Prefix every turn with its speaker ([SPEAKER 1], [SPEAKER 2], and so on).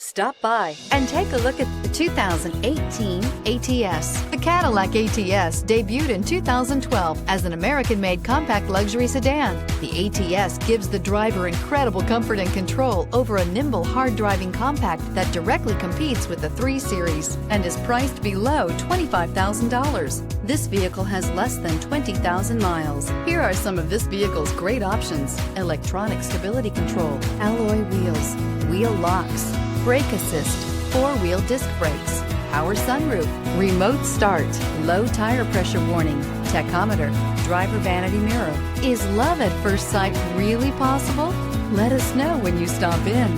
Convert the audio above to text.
[SPEAKER 1] Stop by and take a look at the 2018 ATS. The Cadillac ATS debuted in 2012 as an American-made compact luxury sedan. The ATS gives the driver incredible comfort and control over a nimble, hard-driving compact that directly competes with the 3 Series and is priced below $25,000. This vehicle has less than 20,000 miles. Here are some of this vehicle's great options: electronic stability control, alloy wheels, wheel locks, brake assist, 4-wheel disc brakes, power sunroof, remote start, low tire pressure warning, tachometer, driver vanity mirror. Is love at first sight really possible? Let us know when you stop in.